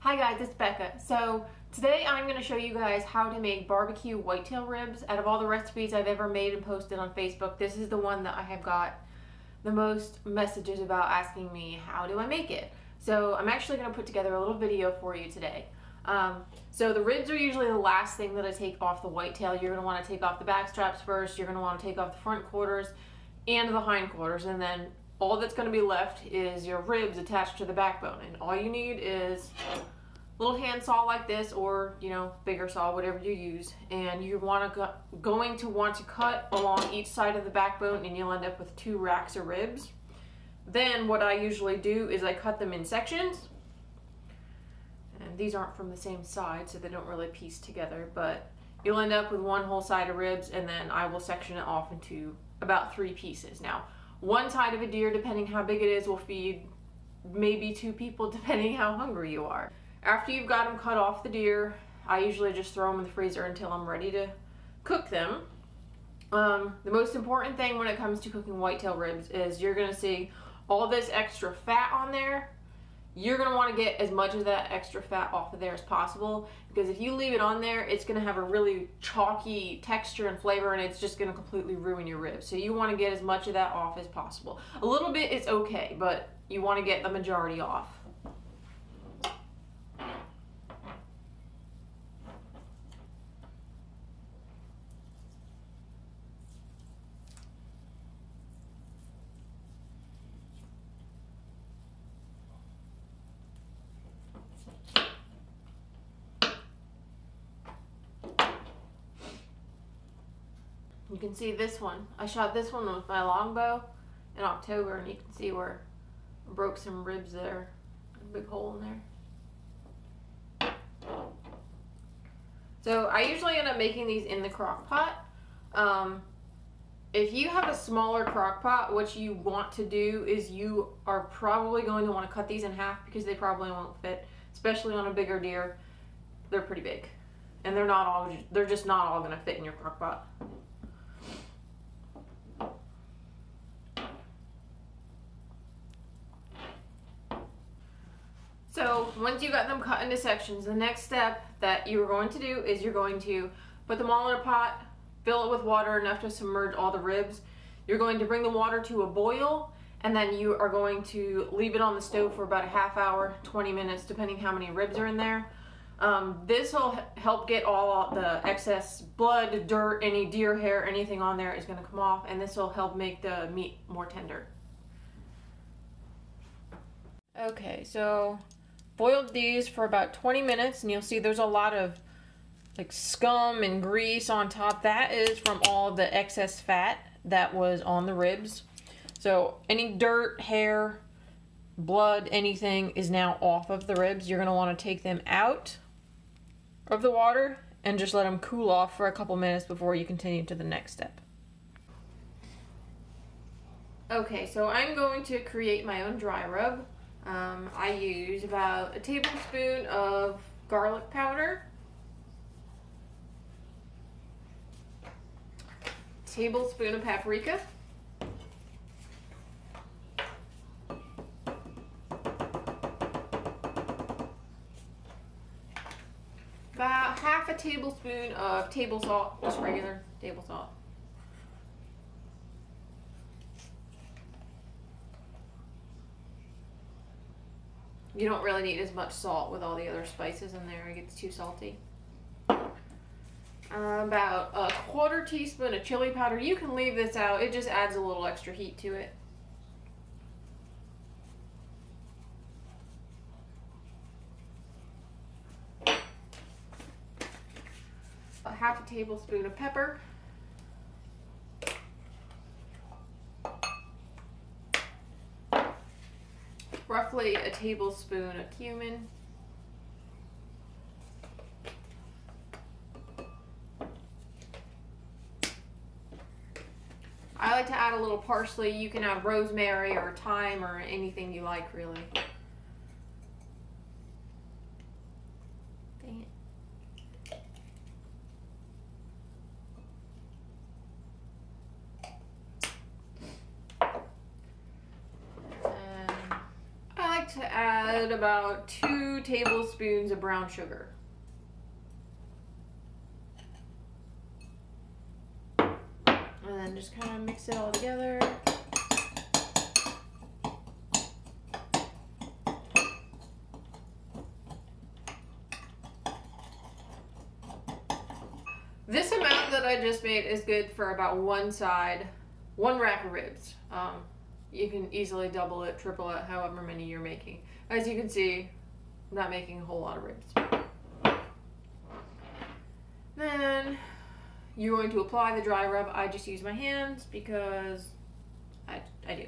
Hi guys, it's Becca. So today I'm going to show you guys how to make barbecue whitetail ribs. Out of all the recipes I've ever made and posted on Facebook, this is the one that I have got the most messages about asking me how do I make it. So I'm actually going to put together a little video for you today. So the ribs are usually the last thing that I take off the whitetail. You're going to want to take off the back straps first. You're going to want to take off the front quarters and the hind quarters, and then all that's going to be left is your ribs attached to the backbone. And all you need is a little hand saw like this, or bigger saw, whatever you use, and you're going to want to cut along each side of the backbone, and you'll end up with 2 racks of ribs. Then what I usually do is I cut them in sections, and these aren't from the same side, so they don't really piece together, but you'll end up with one whole side of ribs, and then I will section it off into about 3 pieces. Now, one side of a deer, depending how big it is, will feed maybe 2 people, depending how hungry you are. After you've got them cut off the deer, I usually just throw them in the freezer until I'm ready to cook them. The most important thing when it comes to cooking whitetail ribs is you're going to see all this extra fat on there. You're going to want to get as much of that extra fat off of there as possible, because if you leave it on there, it's going to have a really chalky texture and flavor, and it's just going to completely ruin your ribs. So you want to get as much of that off as possible. A little bit is okay, but you want to get the majority off. You can see this one. I shot this one with my longbow in October, and you can see where I broke some ribs there. A big hole in there. So I usually end up making these in the crock pot. If you have a smaller crock pot, what you want to do is you are probably going to want to cut these in half, because they probably won't fit, especially on a bigger deer. They're pretty big, and they're just not all going to fit in your crock pot. So once you got them cut into sections, the next step that you're going to do is you're going to put them all in a pot, fill it with water enough to submerge all the ribs. You're going to bring the water to a boil, and then you are going to leave it on the stove for about a half hour, 20 minutes, depending how many ribs are in there. This will help get all the excess blood, dirt, any deer hair, anything on there is going to come off, and this will help make the meat more tender. Okay, so boiled these for about 20 minutes, and you'll see there's a lot of like scum and grease on top. That is from all the excess fat that was on the ribs. So any dirt, hair, blood, anything is now off of the ribs. You're going to want to take them out of the water and just let them cool off for a couple minutes before you continue to the next step. Okay, so I'm going to create my own dry rub. I use about a tablespoon of garlic powder, tablespoon of paprika, about half a tablespoon of table salt, just regular table salt. You don't really need as much salt with all the other spices in there. It gets too salty. About a quarter teaspoon of chili powder. You can leave this out. It just adds a little extra heat to it. A half a tablespoon of pepper. Roughly a tablespoon of cumin. I like to add a little parsley. You can add rosemary or thyme or anything you like, really. Dang it. to add about 2 tablespoons of brown sugar. And then just kind of mix it all together. This amount that I just made is good for about one rack of ribs. You can easily double it, triple it, however many you're making. As you can see, I'm not making a whole lot of ribs. Then you're going to apply the dry rub. I just use my hands because I do.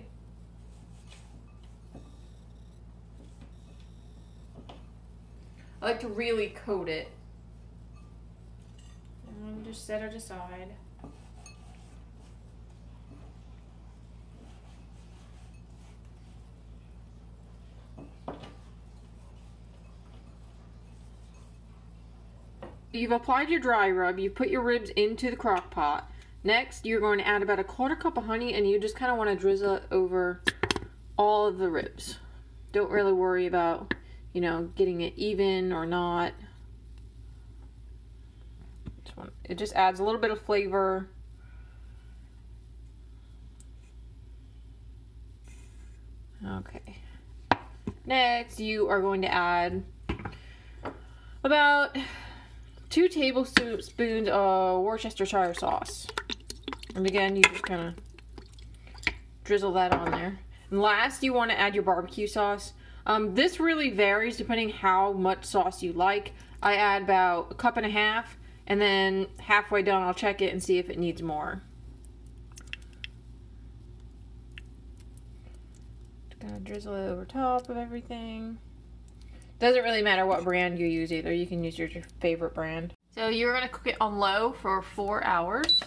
I like to really coat it. And just set it aside. You've applied your dry rub, you've put your ribs into the crock pot. Next, you're going to add about 1/4 cup of honey, and you just kind of want to drizzle it over all of the ribs. Don't really worry about, you know, getting it even or not. It just adds a little bit of flavor. Okay. Next, you are going to add about 2 tablespoons of Worcestershire sauce. And again, you just kind of drizzle that on there. And last, you want to add your barbecue sauce. This really varies depending how much sauce you like. I add about 1.5 cups, and then halfway done, I'll check it and see if it needs more. Just gonna drizzle it over top of everything. Doesn't really matter what brand you use either. You can use your favorite brand. So you're gonna cook it on low for 4 hours.